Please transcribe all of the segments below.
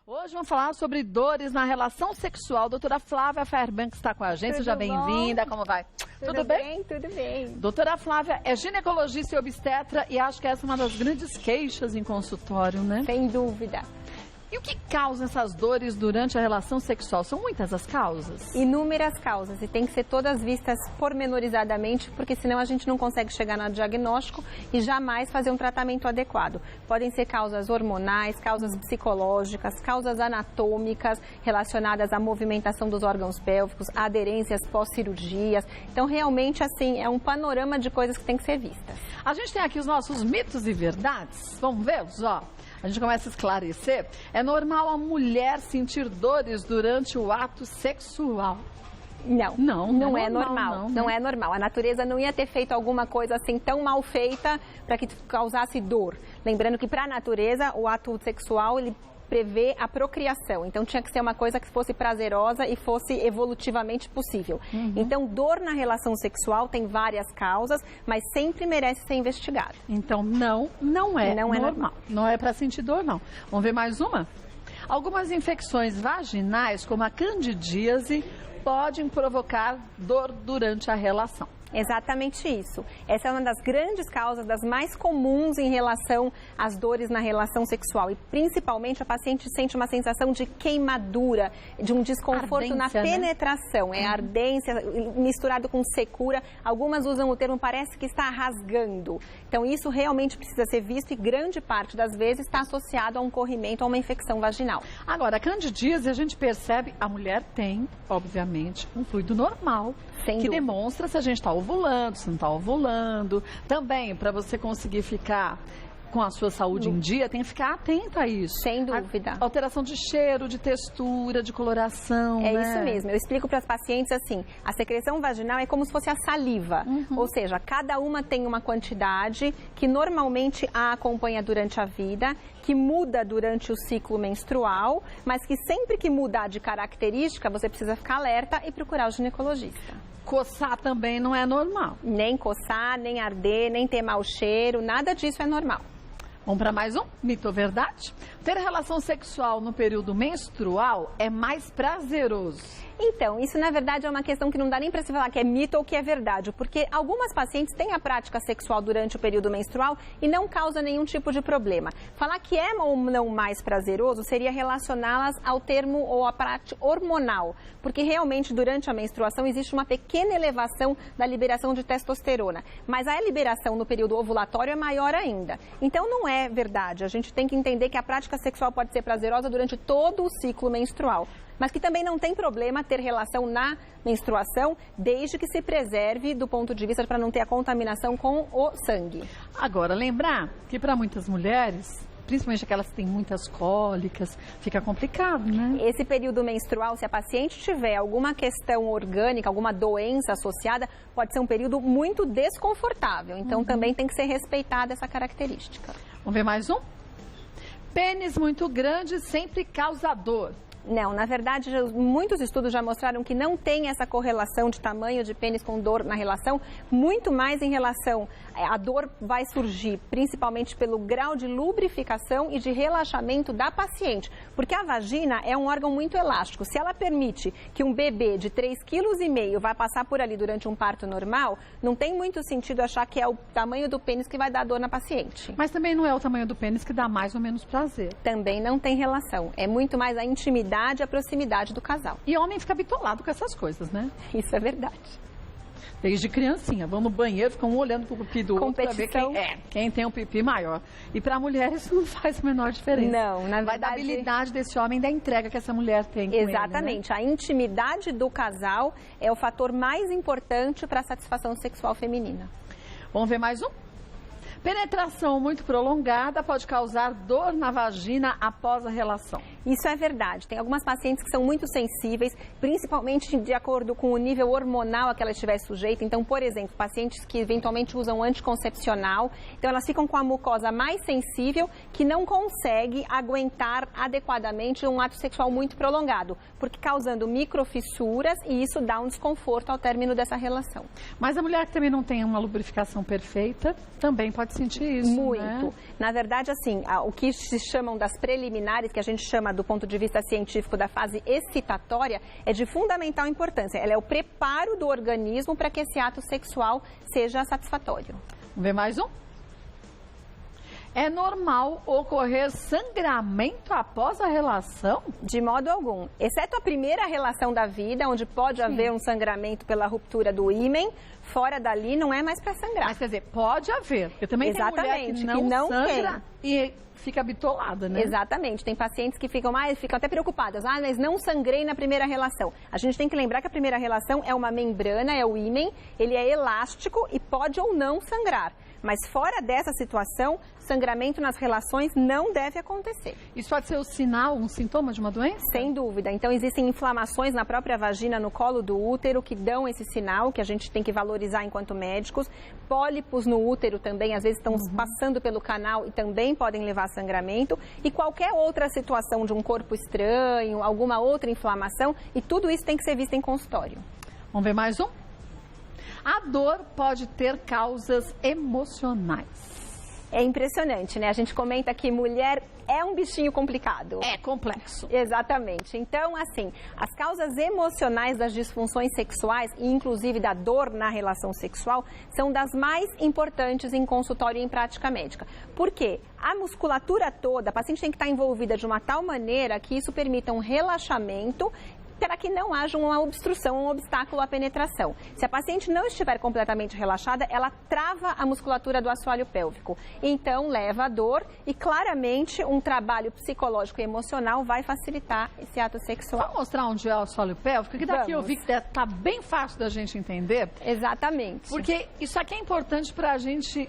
Hoje vamos falar sobre dores na relação sexual. Doutora Flávia Fairbanks está com a gente. Seja bem-vinda. Como vai? Tudo bem? Tudo bem. Doutora Flávia é ginecologista e obstetra e acho que essa é uma das grandes queixas em consultório, né? Sem dúvida. E o que causa essas dores durante a relação sexual? São muitas as causas? Inúmeras causas e tem que ser todas vistas pormenorizadamente, porque senão a gente não consegue chegar no diagnóstico e jamais fazer um tratamento adequado. Podem ser causas hormonais, causas psicológicas, causas anatômicas relacionadas à movimentação dos órgãos pélvicos, aderências pós-cirurgias. Então, realmente, assim, é um panorama de coisas que tem que ser vistas. A gente tem aqui os nossos mitos e verdades. Vamos vê-los, ó. A gente começa a esclarecer. É normal a mulher sentir dores durante o ato sexual? Não é normal. Não é normal. A natureza não ia ter feito alguma coisa assim tão mal feita para que causasse dor. Lembrando que para a natureza o ato sexual ele prevê a procriação. Então tinha que ser uma coisa que fosse prazerosa e fosse evolutivamente possível. Então dor na relação sexual tem várias causas, mas sempre merece ser investigado. Então não é normal. Não é para sentir dor, não. Vamos ver mais uma? Algumas infecções vaginais, como a candidíase, podem provocar dor durante a relação. Exatamente isso. Essa é uma das grandes causas, das mais comuns em relação às dores na relação sexual. E principalmente a paciente sente uma sensação de queimadura, de um desconforto na penetração. É ardência misturado com secura. Algumas usam o termo parece que está rasgando. Então isso realmente precisa ser visto e grande parte das vezes está associado a um corrimento, a uma infecção vaginal. Agora, a candidíase, a gente percebe, a mulher tem, obviamente, um fluido normal, que demonstra se a gente está ovulando, se não está ovulando. Também, para você conseguir ficar com a sua saúde em dia, tem que ficar atenta a isso. Sem dúvida. A alteração de cheiro, de textura, de coloração, É isso mesmo. Eu explico para as pacientes assim, a secreção vaginal é como se fosse a saliva. Ou seja, cada uma tem uma quantidade que normalmente a acompanha durante a vida, que muda durante o ciclo menstrual, mas que sempre que mudar de característica, você precisa ficar alerta e procurar o ginecologista. Coçar também não é normal. Nem coçar, nem arder, nem ter mau cheiro, nada disso é normal. Vamos para mais um? Mito ou verdade? Ter relação sexual no período menstrual é mais prazeroso. Então, isso na verdade é uma questão que não dá nem para se falar que é mito ou que é verdade, porque algumas pacientes têm a prática sexual durante o período menstrual e não causa nenhum tipo de problema. Falar que é ou não mais prazeroso seria relacioná-las ao termo ou à parte hormonal, porque realmente durante a menstruação existe uma pequena elevação da liberação de testosterona, mas a liberação no período ovulatório é maior ainda. Então não é verdade, a gente tem que entender que a prática sexual pode ser prazerosa durante todo o ciclo menstrual, mas que também não tem problema ter relação na menstruação, desde que se preserve do ponto de vista para não ter a contaminação com o sangue. Agora, lembrar que para muitas mulheres, principalmente aquelas que têm muitas cólicas, fica complicado, né? Esse período menstrual, se a paciente tiver alguma questão orgânica, alguma doença associada, pode ser um período muito desconfortável. Então, também tem que ser respeitada essa característica. Vamos ver mais um? Pênis muito grande sempre causa dor. Não, na verdade, muitos estudos já mostraram que não tem essa correlação de tamanho de pênis com dor na relação, muito mais em relação, a dor vai surgir principalmente pelo grau de lubrificação e de relaxamento da paciente, porque a vagina é um órgão muito elástico. Se ela permite que um bebê de 3,5 kg vá passar por ali durante um parto normal, não tem muito sentido achar que é o tamanho do pênis que vai dar dor na paciente. Mas também não é o tamanho do pênis que dá mais ou menos prazer. Também não tem relação, é muito mais a intimidade e a proximidade do casal. E homem fica bitolado com essas coisas, né? Isso é verdade. Desde criancinha, vão no banheiro, ficam um olhando pro pipi do outro para ver quem tem um pipi maior. E para a mulher isso não faz a menor diferença. Não, na verdade... Vai da habilidade desse homem, da entrega que essa mulher tem com Exatamente. ele, né? A intimidade do casal é o fator mais importante para a satisfação sexual feminina. Vamos ver mais um? Penetração muito prolongada pode causar dor na vagina após a relação. Isso é verdade. Tem algumas pacientes que são muito sensíveis, principalmente de acordo com o nível hormonal a que ela estiver sujeita. Então, por exemplo, pacientes que eventualmente usam anticoncepcional, então elas ficam com a mucosa mais sensível que não consegue aguentar adequadamente um ato sexual muito prolongado, porque causando microfissuras e isso dá um desconforto ao término dessa relação. Mas a mulher que também não tem uma lubrificação perfeita, também pode sentir isso, Muito. Né? Na verdade, assim, o que se chamam das preliminares, que a gente chama do ponto de vista científico da fase excitatória, é de fundamental importância. Ela é o preparo do organismo para que esse ato sexual seja satisfatório. Vamos ver mais um? É normal ocorrer sangramento após a relação? De modo algum. Exceto a primeira relação da vida, onde pode haver um sangramento pela ruptura do ímen, fora dali não é mais para sangrar. Mas quer dizer, pode haver. Eu também tenho mulher que não sangra e fica bitolada, né? Exatamente. Tem pacientes que ficam até preocupadas. Mas não sangrei na primeira relação. A gente tem que lembrar que a primeira relação é uma membrana, é o ímen, ele é elástico e pode ou não sangrar. Mas fora dessa situação, sangramento nas relações não deve acontecer. Isso pode ser um sintoma de uma doença? Sem dúvida. Então, existem inflamações na própria vagina, no colo do útero, que dão esse sinal, que a gente tem que valorizar enquanto médicos. Pólipos no útero também, às vezes, estão passando pelo canal e também podem levar a sangramento. E qualquer outra situação de um corpo estranho, alguma outra inflamação, e tudo isso tem que ser visto em consultório. Vamos ver mais um? A dor pode ter causas emocionais. É impressionante, né? A gente comenta que mulher é um bichinho complicado. É complexo. Exatamente. Então, assim, as causas emocionais das disfunções sexuais, e inclusive da dor na relação sexual, são das mais importantes em consultório e em prática médica. Por quê? A musculatura toda, a paciente tem que estar envolvida de uma tal maneira que isso permita um relaxamento para que não haja uma obstrução, um obstáculo à penetração. Se a paciente não estiver completamente relaxada, ela trava a musculatura do assoalho pélvico. Então, leva a dor e, claramente, um trabalho psicológico e emocional vai facilitar esse ato sexual. Vamos mostrar onde é o assoalho pélvico? Que daqui eu vi que está bem fácil da gente entender. Exatamente. Porque isso aqui é importante para a gente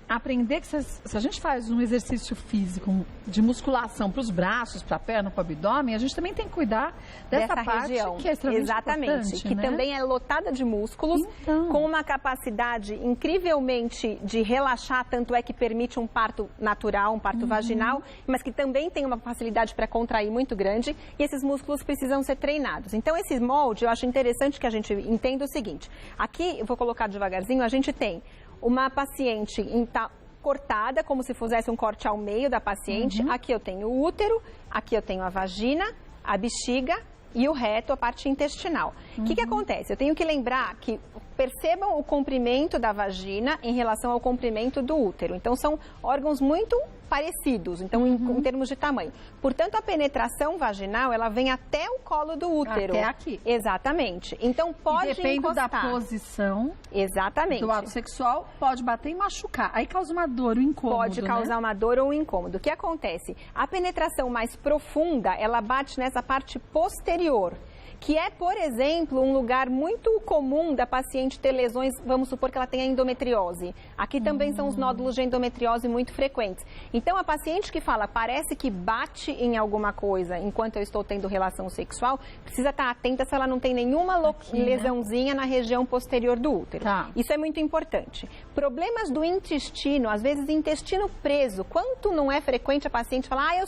aprender que se a gente faz um exercício físico de musculação para os braços, para a perna, para o abdômen, a gente também tem que cuidar dessa parte região. Que é extremamente Exatamente, que né? também é lotada de músculos, com uma capacidade incrivelmente de relaxar, tanto é que permite um parto natural, um parto vaginal, mas que também tem uma facilidade para contrair muito grande, e esses músculos precisam ser treinados. Então, esse molde, eu acho interessante que a gente entenda o seguinte. Aqui, eu vou colocar devagarzinho, a gente tem uma paciente cortada, como se fizesse um corte ao meio da paciente. Aqui eu tenho o útero, aqui eu tenho a vagina, a bexiga e o reto, a parte intestinal. O que acontece? Eu tenho que lembrar que percebam o comprimento da vagina em relação ao comprimento do útero. Então, são órgãos muito parecidos, então, em termos de tamanho. Portanto, a penetração vaginal, ela vem até o colo do útero. Até aqui. Exatamente. Então, pode dependendo encostar. da posição Exatamente. do ato sexual, pode bater e machucar. Aí causa uma dor, um incômodo, Pode causar uma dor ou um incômodo. O que acontece? A penetração mais profunda, ela bate nessa parte posterior, que é, por exemplo, um lugar muito comum da paciente ter lesões, vamos supor que ela tenha endometriose. Aqui também são os nódulos de endometriose muito frequentes. Então, a paciente que fala, parece que bate em alguma coisa enquanto eu estou tendo relação sexual, precisa estar atenta se ela não tem nenhuma lesãozinha na região posterior do útero. Isso é muito importante. Problemas do intestino, às vezes intestino preso. Quanto não é frequente a paciente falar, eu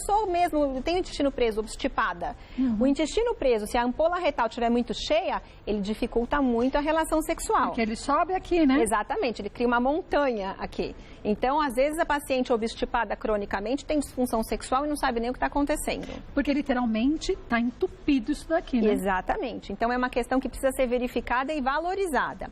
tenho intestino preso, obstipada. O intestino preso, se a ampola retal estiver muito cheia, ele dificulta muito a relação sexual. Porque ele sobe aqui, né? Exatamente, ele cria uma montanha aqui. Então, às vezes, a paciente obstipada cronicamente tem disfunção sexual e não sabe nem o que está acontecendo. Porque, literalmente, está entupido isso daqui, né? Exatamente. Então, é uma questão que precisa ser verificada e valorizada.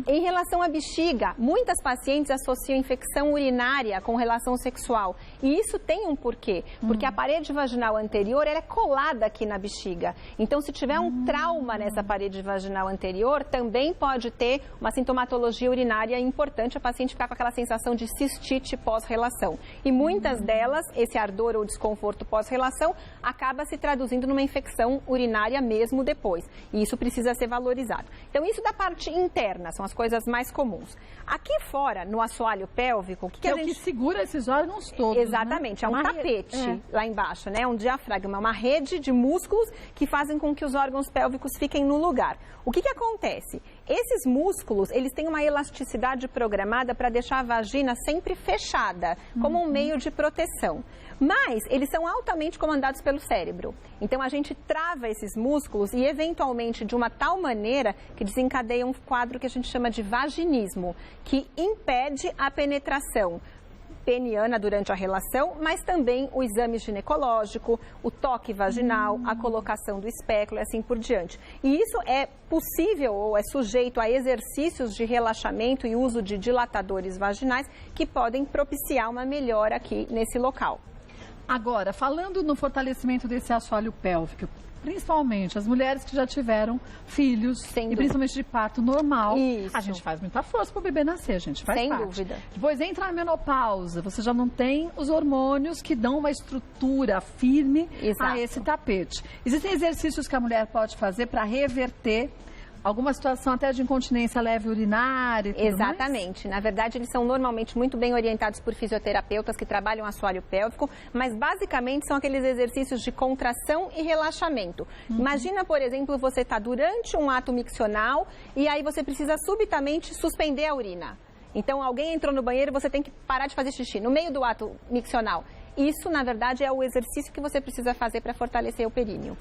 Em relação à bexiga, muitas pacientes associam infecção urinária com relação sexual. E isso tem um porquê. Porque a parede vaginal anterior, ela é colada aqui na bexiga. Então, se tiver um trauma nessa parede vaginal anterior, também pode ter uma sintomatologia urinária importante, a paciente ficar com aquela sensação de cistite pós-relação. E muitas delas, esse ardor ou desconforto pós-relação, acaba se traduzindo numa infecção urinária mesmo depois. E isso precisa ser valorizado. Então, isso da parte interna, são as coisas mais comuns. Aqui fora, no assoalho pélvico, o que a gente... o que segura esses órgãos todos, Exatamente, né? É um tapete lá embaixo, né? Um diafragma, uma rede de músculos que fazem com que os órgãos pélvicos fiquem no lugar. O que acontece? Esses músculos, eles têm uma elasticidade programada para deixar a vagina sempre fechada, como um meio de proteção. Mas eles são altamente comandados pelo cérebro. Então, a gente trava esses músculos e, eventualmente, de uma tal maneira que desencadeia um quadro que a gente chama de vaginismo, que impede a penetração peniana durante a relação, mas também o exame ginecológico, o toque vaginal, a colocação do espéculo e assim por diante. E isso é possível ou é sujeito a exercícios de relaxamento e uso de dilatadores vaginais que podem propiciar uma melhora aqui nesse local. Agora, falando no fortalecimento desse assoalho pélvico, principalmente as mulheres que já tiveram filhos, e principalmente de parto normal, a gente faz muita força para o bebê nascer, a gente faz parte. Sem dúvida. Depois entra a menopausa, você já não tem os hormônios que dão uma estrutura firme a esse tapete. Existem exercícios que a mulher pode fazer para reverter alguma situação até de incontinência leve urinária e tudo Exatamente. Na verdade, eles são normalmente muito bem orientados por fisioterapeutas que trabalham assoalho pélvico, mas basicamente são aqueles exercícios de contração e relaxamento. Imagina, por exemplo, você está durante um ato miccional e aí você precisa subitamente suspender a urina. Então, alguém entrou no banheiro e você tem que parar de fazer xixi no meio do ato miccional. Isso, na verdade, é o exercício que você precisa fazer para fortalecer o períneo.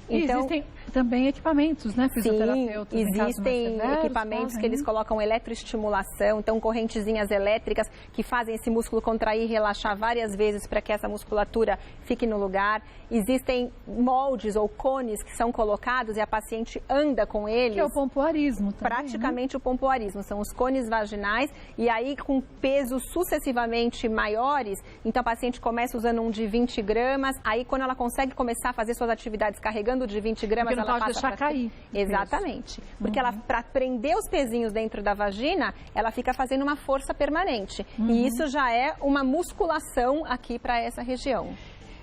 Então, existem também equipamentos, né, fisioterapeutas? Sim, existem equipamentos que eles colocam eletroestimulação, então correntezinhas elétricas que fazem esse músculo contrair e relaxar várias vezes para que essa musculatura fique no lugar. Existem moldes ou cones que são colocados e a paciente anda com eles. Que é o pompoarismo também, praticamente o pompoarismo, são os cones vaginais e aí com pesos sucessivamente maiores, então a paciente começa usando um de 20 gramas, aí quando ela consegue começar a fazer suas atividades carregando de 20 gramas, porque não ela pode passa deixar cair. Exatamente. Porque ela, para prender os pezinhos dentro da vagina, ela fica fazendo uma força permanente. E isso já é uma musculação aqui para essa região.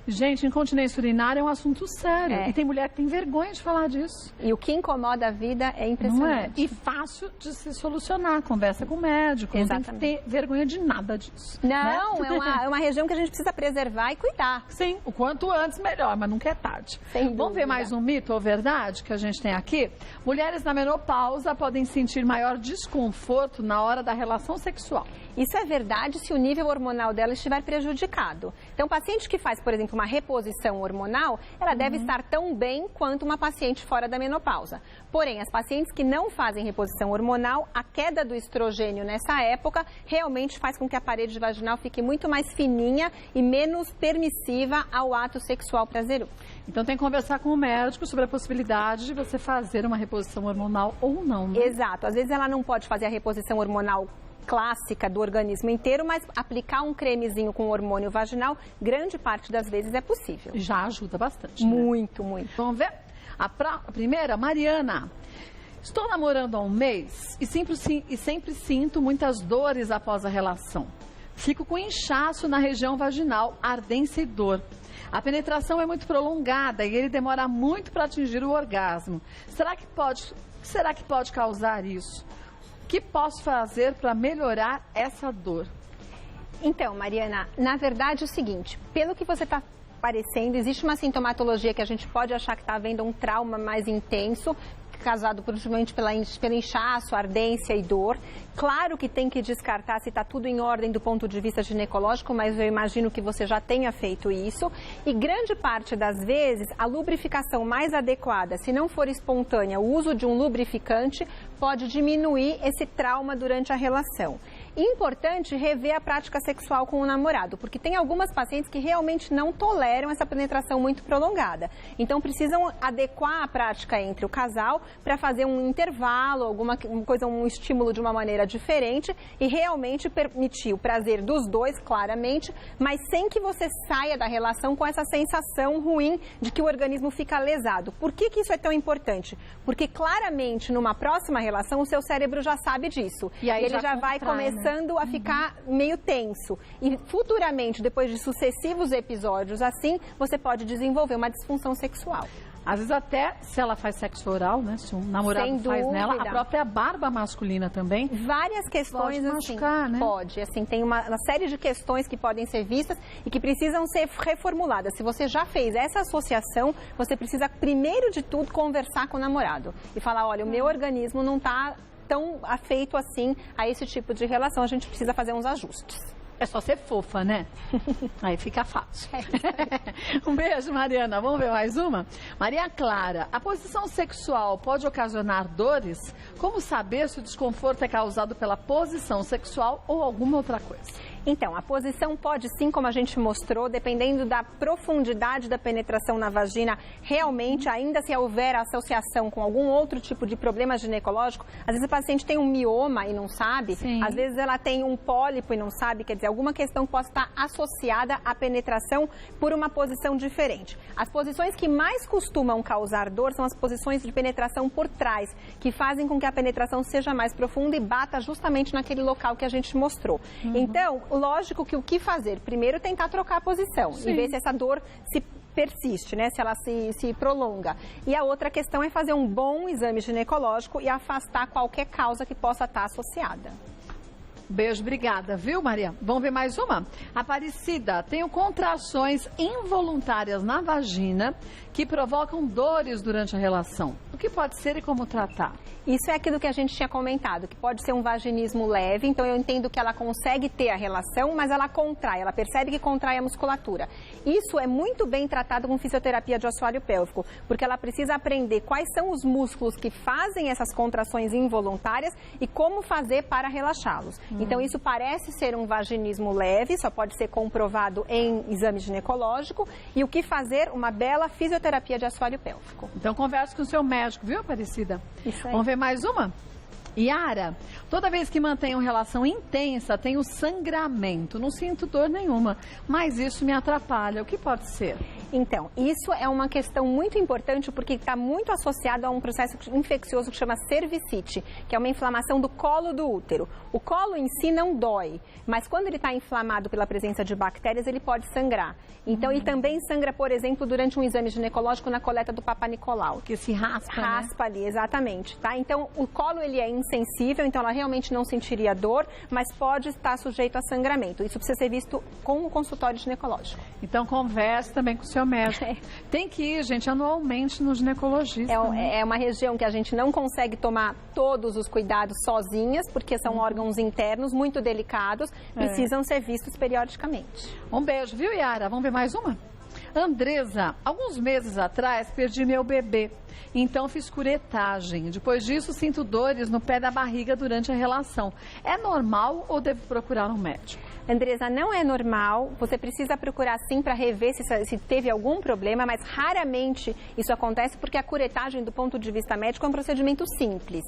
Gente, incontinência urinária é um assunto sério. E tem mulher que tem vergonha de falar disso. E o que incomoda a vida é impressionante. Não é? E fácil de se solucionar. Conversa com o médico. Exatamente. Não tem que ter vergonha de nada disso. Não, né? é uma região que a gente precisa preservar e cuidar. Sim, o quanto antes melhor, mas nunca é tarde. Vamos ver mais um mito ou verdade que a gente tem aqui? Mulheres na menopausa podem sentir maior desconforto na hora da relação sexual. Isso é verdade se o nível hormonal dela estiver prejudicado. Então, paciente que faz, por exemplo, uma reposição hormonal, ela deve estar tão bem quanto uma paciente fora da menopausa. Porém, as pacientes que não fazem reposição hormonal, a queda do estrogênio nessa época realmente faz com que a parede vaginal fique muito mais fininha e menos permissiva ao ato sexual prazeroso. Então tem que conversar com o médico sobre a possibilidade de você fazer uma reposição hormonal ou não, né? Exato. Às vezes ela não pode fazer a reposição hormonal clássica do organismo inteiro, mas aplicar um cremezinho com hormônio vaginal, grande parte das vezes é possível. Já ajuda bastante, muito, né? Muito. Vamos ver? A primeira, Mariana. Estou namorando há um mês e sempre sinto muitas dores após a relação. Fico com inchaço na região vaginal, ardência e dor. A penetração é muito prolongada e ele demora muito para atingir o orgasmo. Será que pode causar isso? O que posso fazer para melhorar essa dor? Então, Mariana, na verdade é o seguinte, pelo que você está parecendo, existe uma sintomatologia que a gente pode achar que está havendo um trauma mais intenso, causado principalmente pelo inchaço, ardência e dor. Claro que tem que descartar se está tudo em ordem do ponto de vista ginecológico, mas eu imagino que você já tenha feito isso. E grande parte das vezes, a lubrificação mais adequada, se não for espontânea, o uso de um lubrificante pode diminuir esse trauma durante a relação. Importante rever a prática sexual com o namorado, porque tem algumas pacientes que realmente não toleram essa penetração muito prolongada. Então, precisam adequar a prática entre o casal para fazer um intervalo, alguma coisa, um estímulo de uma maneira diferente e realmente permitir o prazer dos dois, claramente, mas sem que você saia da relação com essa sensação ruim de que o organismo fica lesado. Por que isso é tão importante? Porque claramente, numa próxima relação, o seu cérebro já sabe disso. E aí ele já vai começando a ficar meio tenso. E futuramente, depois de sucessivos episódios assim, você pode desenvolver uma disfunção sexual. Às vezes até se ela faz sexo oral, né? Se um namorado faz nela, a própria barba masculina também. Várias questões pode machucar, assim, né? Pode, assim, tem uma série de questões que podem ser vistas e que precisam ser reformuladas. Se você já fez essa associação, você precisa, primeiro de tudo, conversar com o namorado e falar, olha, o meu organismo não está tão afeito assim a esse tipo de relação, a gente precisa fazer uns ajustes. É só ser fofa, né? Aí fica fácil. Um beijo, Mariana. Vamos ver mais uma? Maria Clara, a posição sexual pode ocasionar dores? Como saber se o desconforto é causado pela posição sexual ou alguma outra coisa? Então, a posição pode sim, como a gente mostrou, dependendo da profundidade da penetração na vagina, realmente, ainda se houver associação com algum outro tipo de problema ginecológico, às vezes a paciente tem um mioma e não sabe, sim. Às vezes ela tem um pólipo e não sabe, quer dizer, alguma questão que possa estar associada à penetração por uma posição diferente. As posições que mais costumam causar dor são as posições de penetração por trás, que fazem com que a penetração seja mais profunda e bata justamente naquele local que a gente mostrou. Então, lógico que o que fazer? Primeiro, tentar trocar a posição e ver se essa dor se persiste, né? Se ela se prolonga. E a outra questão é fazer um bom exame ginecológico e afastar qualquer causa que possa estar associada. Beijo, obrigada, viu, Maria? Vamos ver mais uma? Aparecida, tenho contrações involuntárias na vagina que provocam dores durante a relação. O que pode ser e como tratar? Isso é aquilo que a gente tinha comentado, que pode ser um vaginismo leve, então eu entendo que ela consegue ter a relação, mas ela contrai, ela percebe que contrai a musculatura. Isso é muito bem tratado com fisioterapia de assoalho pélvico, porque ela precisa aprender quais são os músculos que fazem essas contrações involuntárias e como fazer para relaxá-los. Então isso parece ser um vaginismo leve, só pode ser comprovado em exame ginecológico, e o que fazer? Uma bela fisioterapia de assoalho pélvico. Então converse com o seu médico, viu, Aparecida? Isso aí. Vamos ver mais uma? Yara, toda vez que mantenho relação intensa, tenho sangramento. Não sinto dor nenhuma, mas isso me atrapalha. O que pode ser? Então, isso é uma questão muito importante porque está muito associado a um processo infeccioso que chama cervicite, que é uma inflamação do colo do útero. O colo em si não dói, mas quando ele está inflamado pela presença de bactérias, ele pode sangrar. Então, ele também sangra, por exemplo, durante um exame ginecológico na coleta do Papa Nicolau. Que se raspa, raspa ali, exatamente, tá? Então, o colo, ele é insensível, então ela realmente não sentiria dor, mas pode estar sujeito a sangramento. Isso precisa ser visto com o consultório ginecológico. Então, converse também com o seu médico. Tem que ir, gente, anualmente no ginecologista. É uma região que a gente não consegue tomar todos os cuidados sozinhas, porque são órgãos internos muito delicados, precisam ser vistos periodicamente. Um beijo, viu, Yara? Vamos ver mais uma? Andresa, alguns meses atrás perdi meu bebê, então fiz curetagem. Depois disso, sinto dores no pé da barriga durante a relação. É normal ou devo procurar um médico? Andresa, não é normal, você precisa procurar sim para rever se teve algum problema, mas raramente isso acontece porque a curetagem do ponto de vista médico é um procedimento simples.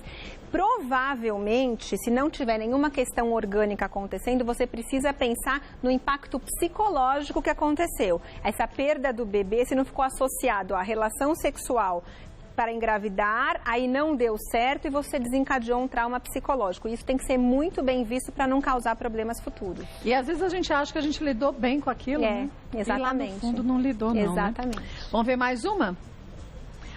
Provavelmente, se não tiver nenhuma questão orgânica acontecendo, você precisa pensar no impacto psicológico que aconteceu. Essa perda do bebê, se não ficou associado à relação sexual para engravidar, aí não deu certo e você desencadeou um trauma psicológico. Isso tem que ser muito bem visto para não causar problemas futuros. E às vezes a gente acha que a gente lidou bem com aquilo, né? Exatamente. E lá no fundo não lidou, não. Exatamente. Né? Vamos ver mais uma?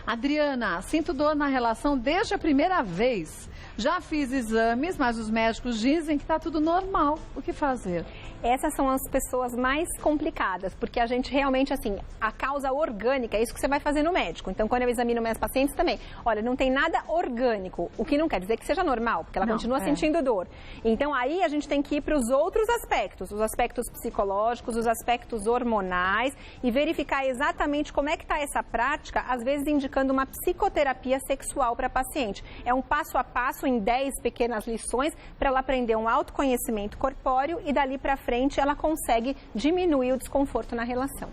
Adriana, sinto dor na relação desde a primeira vez. Já fiz exames, mas os médicos dizem que está tudo normal. O que fazer? Essas são as pessoas mais complicadas, porque a gente realmente, assim, a causa orgânica é isso que você vai fazer no médico. Então, quando eu examino minhas pacientes também, olha, não tem nada orgânico, o que não quer dizer que seja normal, porque ela continua sentindo dor. Então, aí a gente tem que ir para os outros aspectos, os aspectos psicológicos, os aspectos hormonais e verificar exatamente como é que está essa prática, às vezes indicando uma psicoterapia sexual para a paciente. É um passo a passo em 10 pequenas lições para ela aprender um autoconhecimento corpóreo e dali para frente ela consegue diminuir o desconforto na relação.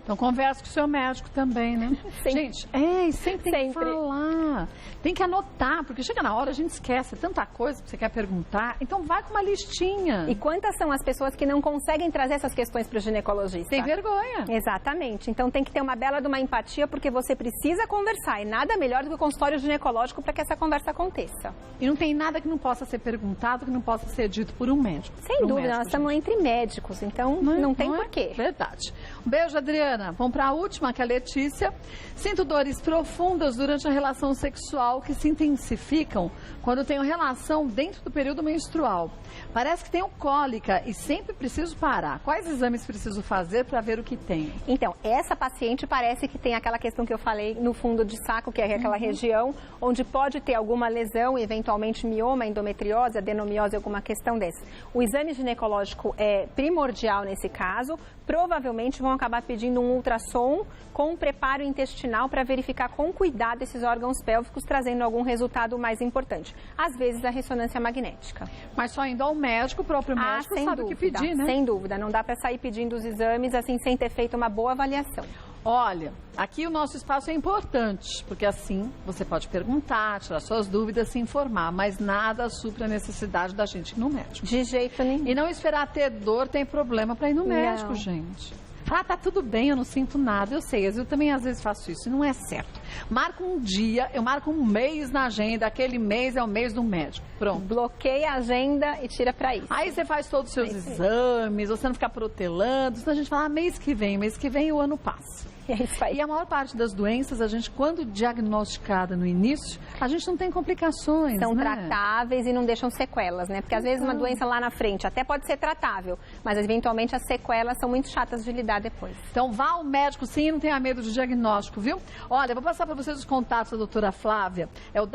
Então, converse com o seu médico também, né? Sempre. Gente, sempre tem que falar. Tem que anotar, porque chega na hora a gente esquece tanta coisa que você quer perguntar. Então, vai com uma listinha. E quantas são as pessoas que não conseguem trazer essas questões para o ginecologista? Tem vergonha. Exatamente. Então, tem que ter uma bela de uma empatia, porque você precisa conversar. E nada melhor do que o consultório ginecológico para que essa conversa aconteça. E não tem nada que não possa ser perguntado, que não possa ser dito por um médico. Sem dúvida, nós estamos entre médicos, então não tem porquê. Verdade. Um beijo, Adriana. Vamos para a última, que é a Letícia. Sinto dores profundas durante a relação sexual que se intensificam quando tenho relação dentro do período menstrual. Parece que tenho cólica e sempre preciso parar. Quais exames preciso fazer para ver o que tem? Então, essa paciente parece que tem aquela questão que eu falei no fundo de saco, que é aquela região onde pode ter alguma lesão, eventualmente mioma, endometriose, adenomiose, alguma questão dessa. O exame ginecológico é primordial nesse caso. Provavelmente vão acabar pedindo um um ultrassom com um preparo intestinal para verificar com cuidado esses órgãos pélvicos, trazendo algum resultado mais importante. Às vezes a ressonância magnética. Mas só indo ao médico, o próprio médico sabe o que pedir, né? Sem dúvida, não dá para sair pedindo os exames assim sem ter feito uma boa avaliação. Olha, aqui o nosso espaço é importante, porque assim você pode perguntar, tirar suas dúvidas, se informar, mas nada supra a necessidade da gente ir no médico. De jeito nenhum. E não esperar ter dor, tem problema para ir no médico, gente. Ah, tá tudo bem, eu não sinto nada, eu sei, eu também às vezes faço isso, e não é certo. Marca um dia, eu marco um mês na agenda, aquele mês é o mês do médico, pronto. Bloqueia a agenda e tira pra isso. Aí você faz todos os seus exames, você não fica protelando, senão a gente fala, mês que vem o ano passa. É isso aí. E a maior parte das doenças, a gente, quando diagnosticada no início, a gente não tem complicações, São né? tratáveis e não deixam sequelas, né? Porque às vezes uma doença lá na frente até pode ser tratável, mas eventualmente as sequelas são muito chatas de lidar depois. Então vá ao médico sim, não tenha medo do diagnóstico, viu? Olha, eu vou passar para vocês os contatos da doutora Flávia, é o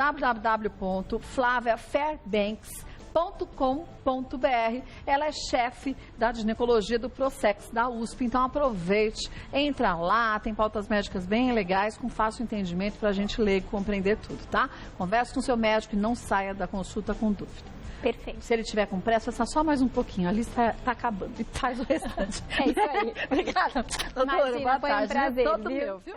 www.flaviafairbanks.com.br. Ela é chefe da ginecologia do Prosex da USP, então aproveite, entra lá, tem pautas médicas bem legais, com fácil entendimento para a gente ler e compreender tudo, tá? Converse com seu médico e não saia da consulta com dúvida. Perfeito. Se ele tiver com pressa, só mais um pouquinho, a lista tá acabando e faz o restante. É isso aí. Obrigada, doutora, Imagina, boa foi um tarde. prazer, Todo viu? meu, viu?